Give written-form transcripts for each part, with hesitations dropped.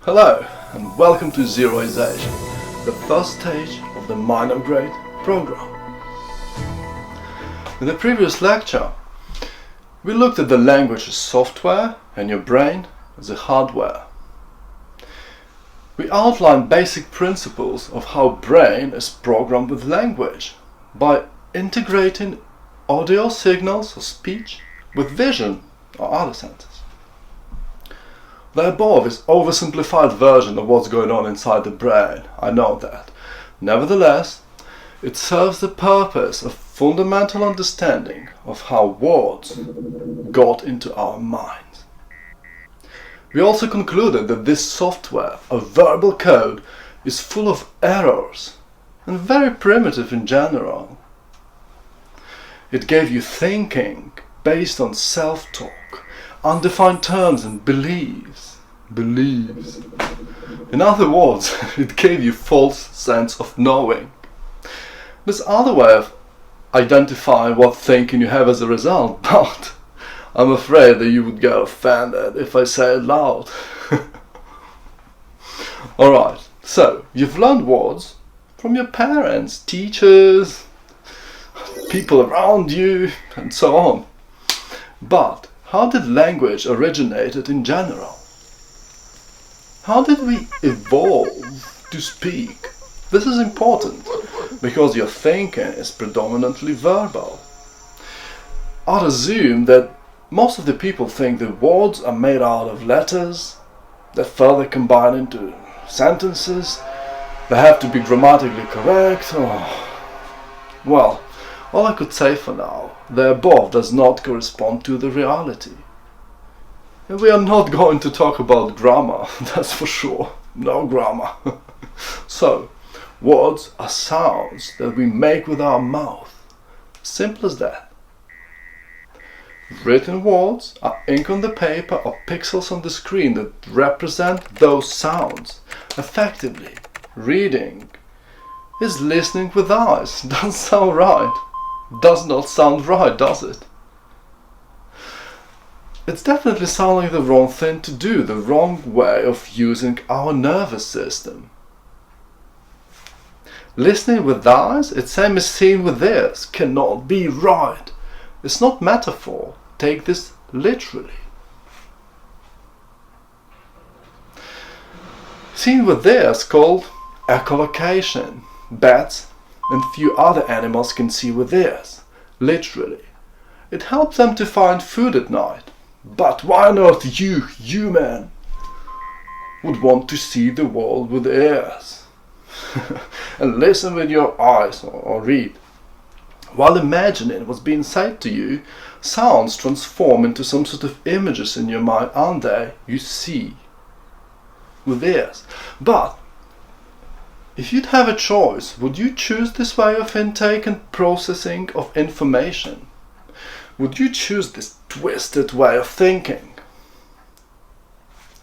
Hello and welcome to Zeroization, the first stage of the minor grade program. In the previous lecture, we looked at the language as software and your brain as a hardware. We outlined basic principles of how brain is programmed with language by integrating audio signals or speech with vision or other senses. The above is oversimplified version of what's going on inside the brain, I know that. Nevertheless, it serves the purpose of fundamental understanding of how words got into our minds. We also concluded that this software of verbal code is full of errors and very primitive in general. It gave you thinking based on self-talk, undefined terms and beliefs. In other words, it gave you false sense of knowing. There's other way of identifying what thinking you have as a result, but I'm afraid that you would get offended if I say it loud. Alright, so you've learned words from your parents, teachers, people around you, and so on. But how did language originated in general? How did we evolve to speak? This is important because your thinking is predominantly verbal. I'd assume that most of the people think that words are made out of letters that further combine into sentences. They have to be grammatically correct. Well, all I could say for now, the above does not correspond to the reality. And we are not going to talk about grammar, that's for sure. No grammar. So, words are sounds that we make with our mouth. Simple as that. Written words are ink on the paper or pixels on the screen that represent those sounds. Effectively, reading is listening with eyes. Doesn't sound right. Does not sound right, does it? It's definitely sounding the wrong thing to do, the wrong way of using our nervous system. Listening with eyes, it's same as seeing with ears, cannot be right. It's not metaphor, take this literally. Seeing with ears called echolocation. Bats and few other animals can see with ears, literally. It helps them to find food at night. But why on earth you, human, would want to see the world with ears? And listen with your eyes or read. While imagining what's being said to you, sounds transform into some sort of images in your mind, aren't they? You see with ears. But if you'd have a choice, would you choose this way of intake and processing of information? Would you choose this twisted way of thinking?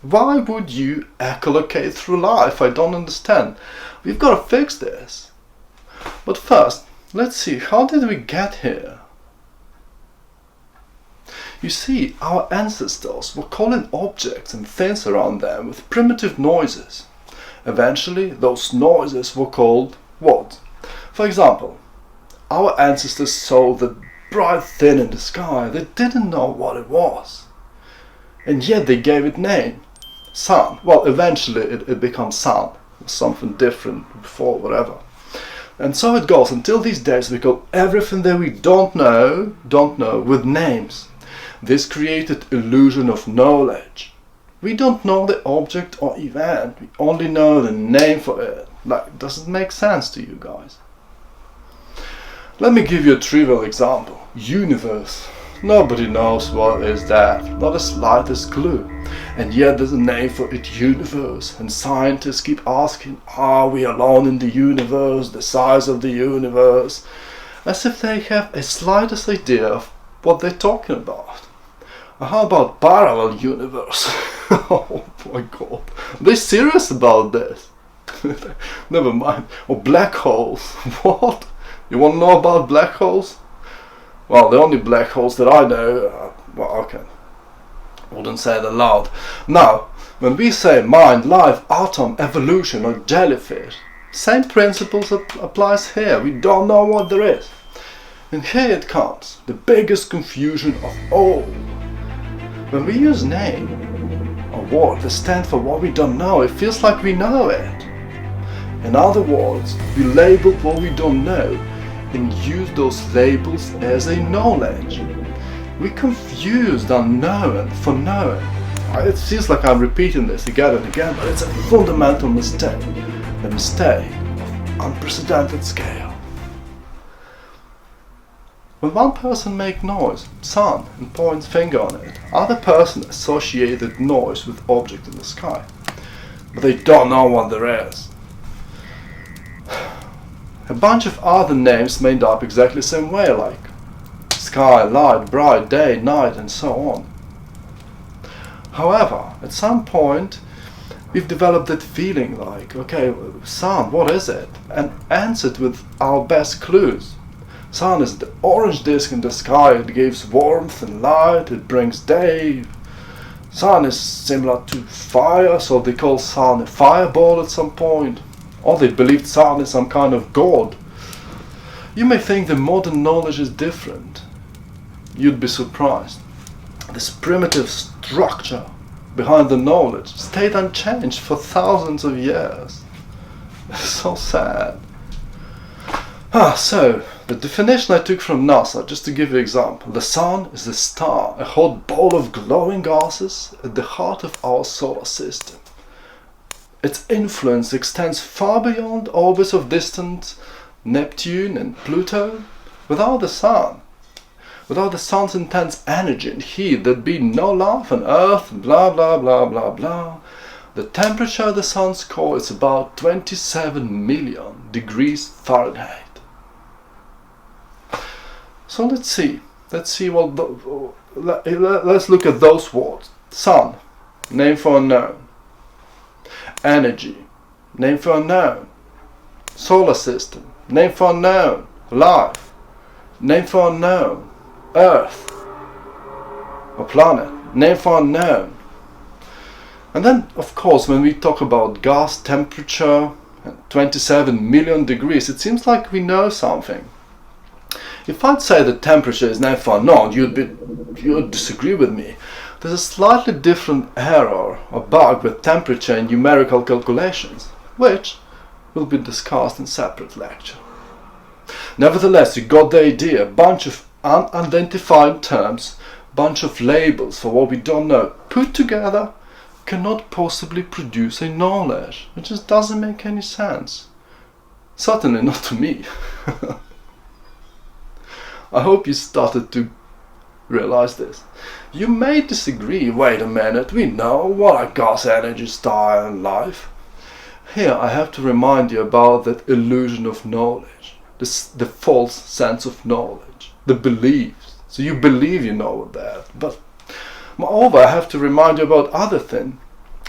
Why would you echolocate through life? I don't understand. We've got to fix this. But first, let's see, how did we get here? You see, our ancestors were calling objects and things around them with primitive noises. Eventually, those noises were called words. For example, our ancestors saw the bright thing in the sky. They didn't know what it was. And yet they gave it name. Sun. Well, eventually it becomes sun. It was something different before, whatever. And so it goes. Until these days we call everything that we don't know with names. This created illusion of knowledge. We don't know the object or event, we only know the name for it. Like, does it make sense to you guys? Let me give you a trivial example. Universe. Nobody knows what is that, not the slightest clue. And yet there's a name for it, universe. And scientists keep asking, are we alone in the universe, the size of the universe? As if they have a slightest idea of what they're talking about. How about parallel universe? Oh my god. Are they serious about this? Never mind. Or black holes. What? You want to know about black holes? Well, the only black holes that I know, well, okay, wouldn't say it aloud. Now, When we say mind, life, atom, evolution or jellyfish, same principles applies here. We don't know what there is. And here it comes, the biggest confusion of all. When we use name, a word that stands for what we don't know, it feels like we know it. In other words, we label what we don't know and use those labels as a knowledge. We confuse unknown for known. It feels like I'm repeating this again and again, but it's a fundamental mistake. A mistake of unprecedented scale. When one person makes noise, sound, and points finger on it, other person associate that noise with object in the sky. But they don't know what there is. A bunch of other names made up exactly the same way, like sky, light, bright, day, night, and so on. However, at some point, we've developed that feeling like, okay, sound, what is it? And answered with our best clues. Sun is the orange disk in the sky, it gives warmth and light, it brings day. Sun is similar to fire, so they call sun a fireball at some point. Or they believed sun is some kind of god. You may think the modern knowledge is different. You'd be surprised. This primitive structure behind the knowledge stayed unchanged for thousands of years. So sad. So, the definition I took from NASA, just to give you an example. The sun is a star, a hot ball of glowing gases at the heart of our solar system. Its influence extends far beyond orbits of distant Neptune and Pluto. Without the sun's intense energy and heat, there'd be no life on Earth, blah blah blah blah blah. The temperature of the sun's core is about 27 million degrees Fahrenheit. So let's look at those words. Sun, name for unknown. Energy, name for unknown. Solar system, name for unknown. Life, name for unknown. Earth, or planet, name for unknown. And then, of course, when we talk about gas temperature and 27 million degrees, it seems like we know something. If I'd say the temperature is name for unknown, you'd disagree with me. There's a slightly different error or bug with temperature in numerical calculations, which will be discussed in separate lecture. Nevertheless, you got the idea. A bunch of unidentified terms, bunch of labels for what we don't know, put together cannot possibly produce a knowledge. It just doesn't make any sense. Certainly not to me. I hope you started to realize this. You may disagree. Wait a minute, we know what are gas, energy, star and life. Here I have to remind you about that illusion of knowledge, the false sense of knowledge, the beliefs. So you believe you know that, but moreover I have to remind you about other thing,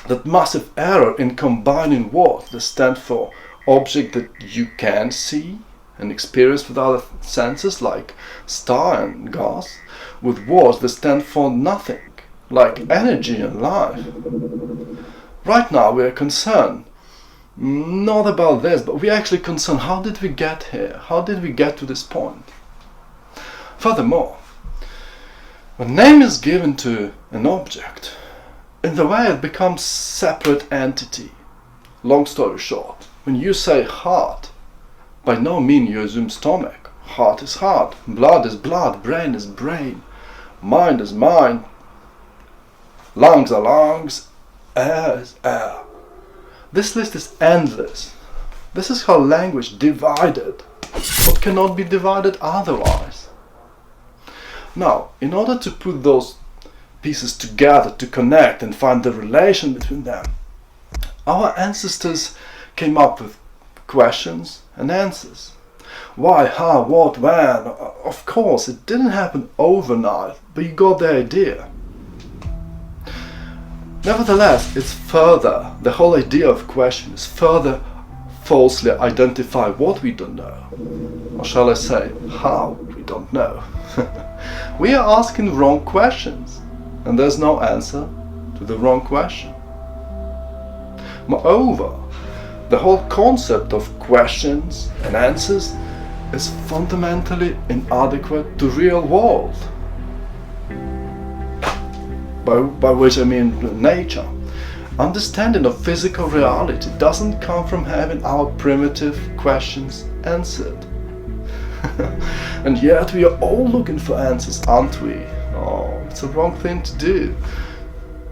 that massive error in combining words that stand for object that you can see and experience with other senses like star and gas, with words that stand for nothing like energy and life. Right now we are concerned not about this, but we are actually concerned, how did we get here? How did we get to this point? Furthermore, when name is given to an object, in the way it becomes separate entity. Long story short, when you say heart, by no means you assume stomach. Heart is heart, blood is blood, brain is brain, mind is mind, lungs are lungs, air is air. This list is endless. This is how language divided what cannot be divided otherwise. Now, in order to put those pieces together, to connect and find the relation between them, our ancestors came up with questions and answers. Why, how, what, when? Of course, it didn't happen overnight, but you got the idea. Nevertheless, it's further, the whole idea of question is further falsely identify what we don't know. Or shall I say, how we don't know. We are asking wrong questions, and there's no answer to the wrong question. Moreover, the whole concept of questions and answers is fundamentally inadequate to real world. By which I mean nature. Understanding of physical reality doesn't come from having our primitive questions answered. And yet we are all looking for answers, aren't we? Oh, it's a wrong thing to do.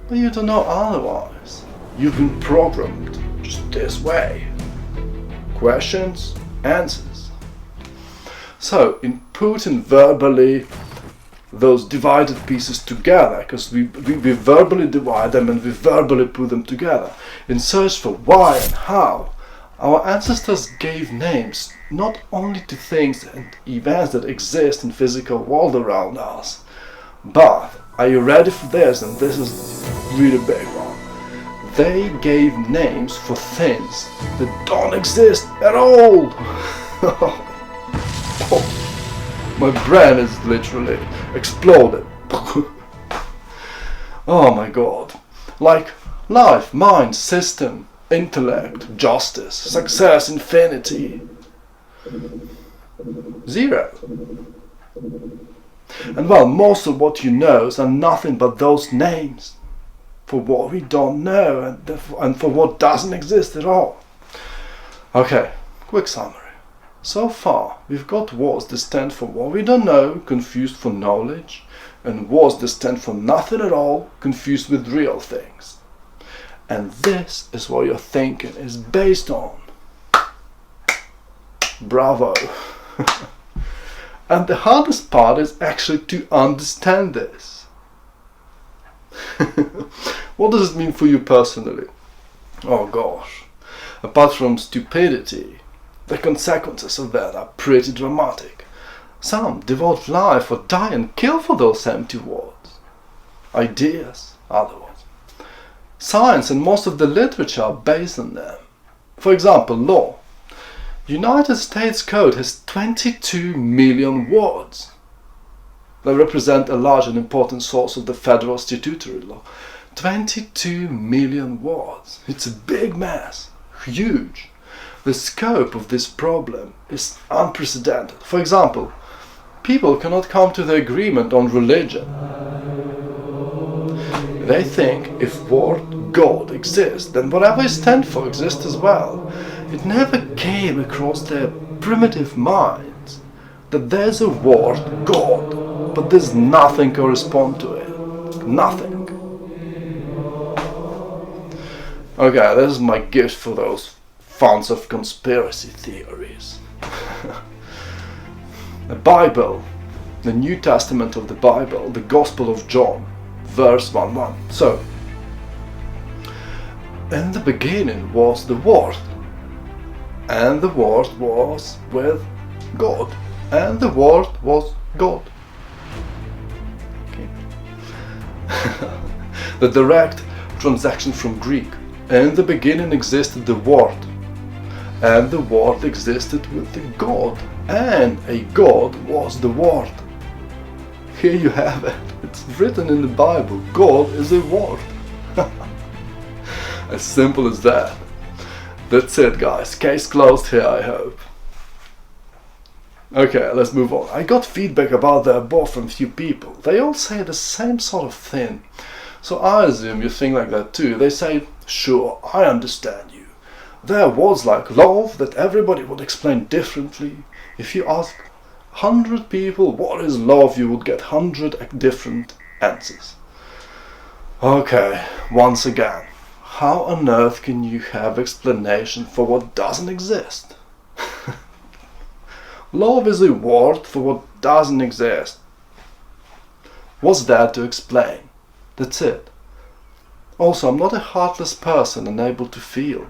But you don't know otherwise. You've been programmed just this way. Questions, answers. So, in putting verbally those divided pieces together, because we verbally divide them and we verbally put them together, in search for why and how, our ancestors gave names not only to things and events that exist in physical world around us, but, are you ready for this? And this is really big one. They gave names for things that don't exist at all. My brain is literally exploded. Oh my god. Like life, mind, system, intellect, justice, success, infinity. Zero. And well, most of what you know are nothing but those names for what we don't know and for what doesn't exist at all. Okay, quick summary. So far, we've got words that stand for what we don't know, confused for knowledge, and words that stand for nothing at all, confused with real things. And this is what your thinking is based on. Bravo! And the hardest part is actually to understand this. What does it mean for you personally? Oh gosh. Apart from stupidity, the consequences of that are pretty dramatic. Some devote life or die and kill for those empty words. Ideas, otherwise. Science and most of the literature are based on them. For example, law. United States Code has 22 million words. They represent a large and important source of the federal statutory law. 22 million words. It's a big mess. Huge. The scope of this problem is unprecedented. For example, people cannot come to the agreement on religion. They think if word God exists, then whatever it stands for exists as well. It never came across their primitive minds that there's a word God, but there's nothing correspond to it. Nothing. Okay, this is my gift for those fans of conspiracy theories. The Bible, the New Testament of the Bible, the Gospel of John, verse 1:1. So, in the beginning was the Word, and the Word was with God, and the Word was God. Okay. The direct transaction from Greek. In the beginning existed the Word, and the Word existed with the God, and a God was the Word. Here you have it. It's written in the Bible. God is a Word. As simple as that. That's it, guys. Case closed here, I hope. Okay, let's move on. I got feedback about the above from few people. They all say the same sort of thing. So I assume you think like that too. They say, sure, I understand you. There are words like love that everybody would explain differently. If you ask 100 people what is love, you would get 100 different answers. Okay, once again, how on earth can you have explanation for what doesn't exist? Love is a word for what doesn't exist. What's there to explain? That's it. Also, I'm not a heartless person unable to feel.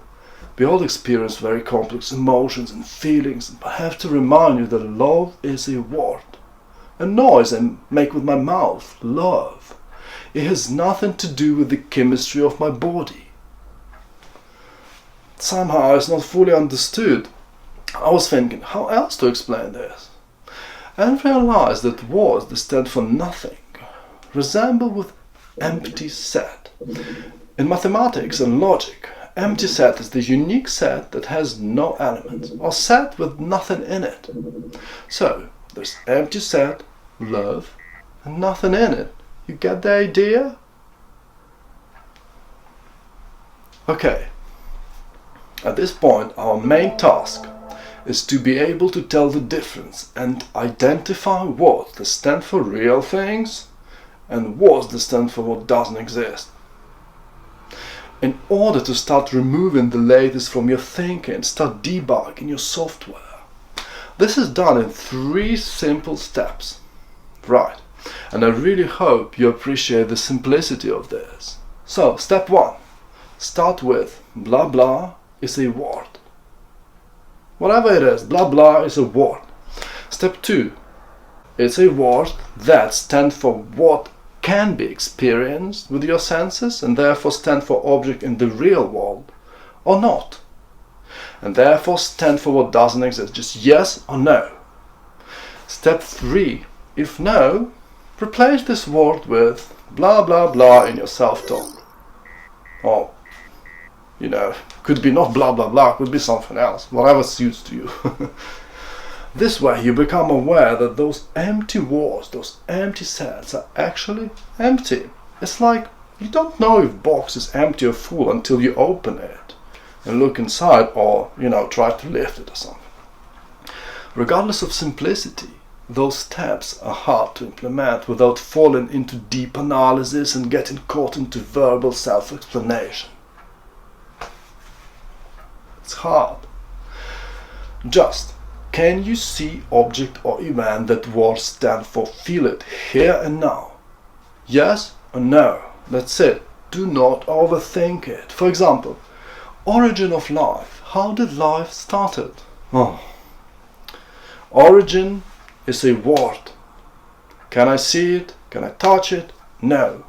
We all experience very complex emotions and feelings, but I have to remind you that love is a word. A noise I make with my mouth, love. It has nothing to do with the chemistry of my body. Somehow it's not fully understood. I was thinking, how else to explain this? And realized that words that stand for nothing resemble with empty set. In mathematics and logic, Empty set is the unique set that has no elements, or set with nothing in it. So, there's empty set, love, and nothing in it. You get the idea? Okay. At this point, our main task is to be able to tell the difference and identify words that stand for real things and words that stand for what doesn't exist. In order to start removing the latest from your thinking, start debugging your software. This is done in 3 simple steps. Right, and I really hope you appreciate the simplicity of this. So, step 1. Start with blah blah is a word. Whatever it is, blah blah is a word. Step 2. It's a word that stands for what can be experienced with your senses and therefore stand for object in the real world, or not. And therefore stand for what doesn't exist, just yes or no. Step 3. If no, replace this word with blah blah blah in your self-talk. Or, could be not blah blah blah, could be something else, whatever suits to you. This way you become aware that those empty words, those empty sets are actually empty. It's like you don't know if box is empty or full until you open it and look inside, or, try to lift it or something. Regardless of simplicity, those steps are hard to implement without falling into deep analysis and getting caught into verbal self-explanation. It's hard. Just, can you see object or event that words stand for? Feel it here and now. Yes or no? That's it. Do not overthink it. For example, origin of life. How did life started? Origin is a word. Can I see it? Can I touch it? No.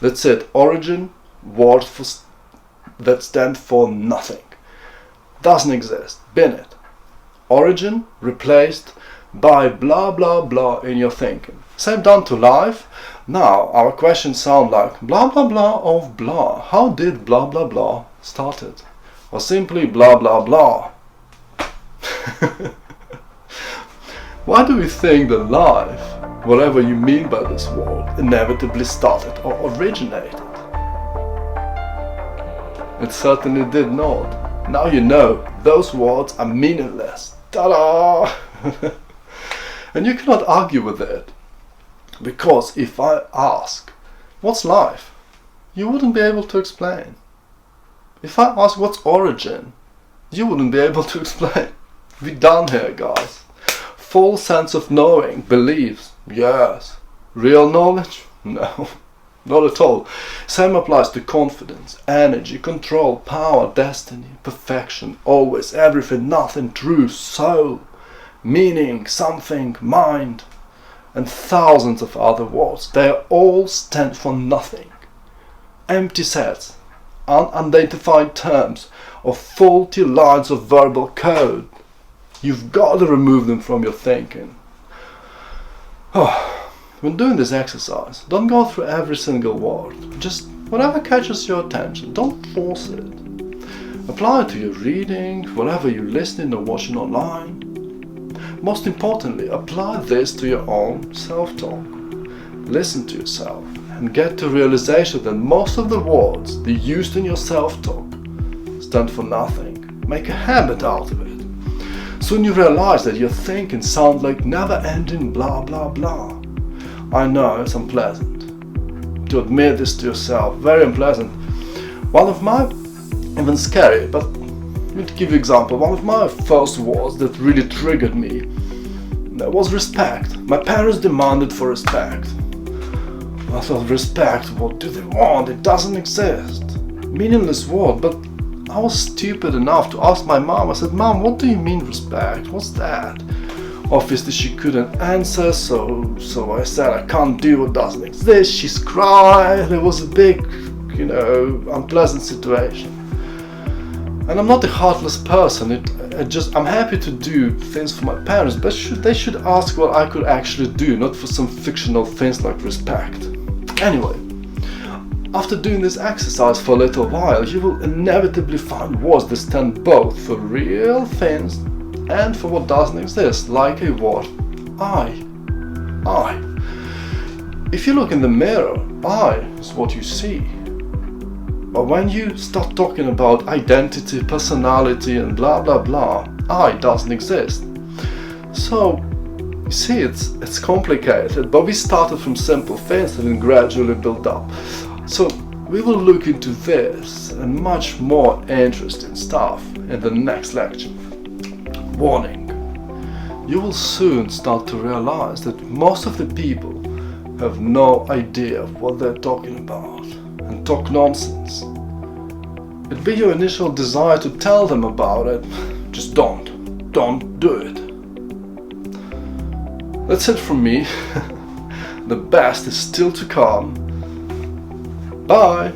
That's it. Origin, word that stands for nothing. Doesn't exist. Bin it. Origin replaced by blah blah blah in your thinking. Same done to life. Now our questions sound like blah blah blah of blah. How did blah blah blah started? Or simply blah blah blah. Why do we think that life, whatever you mean by this word, inevitably started or originated? It certainly did not. Now you know, those words are meaningless. Ta-da! And you cannot argue with it. Because if I ask, what's life? You wouldn't be able to explain. If I ask what's origin, you wouldn't be able to explain. We're done here, guys. Full sense of knowing, beliefs, yes. Real knowledge? No, not at all. Same applies to confidence, energy, control, power, destiny, perfection, always, everything, nothing, truth, soul, meaning, something, mind, and thousands of other words. They all stand for nothing. Empty sets, unidentified terms, or faulty lines of verbal code. You've got to remove them from your thinking. When doing this exercise, don't go through every single word. Just whatever catches your attention, don't force it. Apply it to your reading, whatever you're listening or watching online. Most importantly, apply this to your own self-talk. Listen to yourself and get to realization that most of the words that you used in your self-talk stand for nothing. Make a habit out of it. Soon you realize that your thinking sounds like never-ending blah blah blah. I know it's unpleasant to admit this to yourself, very unpleasant. One of my, even scary, but let me give you an example. One of my first words that really triggered me, that was respect. My parents demanded for respect. I thought, respect, what do they want? It doesn't exist. Meaningless word, but I was stupid enough to ask my mom. I said, Mom, what do you mean respect? What's that? Obviously she couldn't answer, so I said I can't do what doesn't exist. She's cried. It was a big, unpleasant situation. And I'm not a heartless person. I'm happy to do things for my parents, but they should ask what I could actually do, not for some fictional things like respect. Anyway, After doing this exercise for a little while, you will inevitably find words that stand both for real things and for what doesn't exist, like a word I. I. If you look in the mirror, I is what you see. But when you start talking about identity, personality and blah blah blah, I doesn't exist. So, you see, it's complicated, but we started from simple things and then gradually built up. So, we will look into this and much more interesting stuff in the next lecture. Warning: you will soon start to realize that most of the people have no idea of what they're talking about and talk nonsense. It'd be your initial desire to tell them about it, just don't do it. That's it from me. The best is still to come. Bye!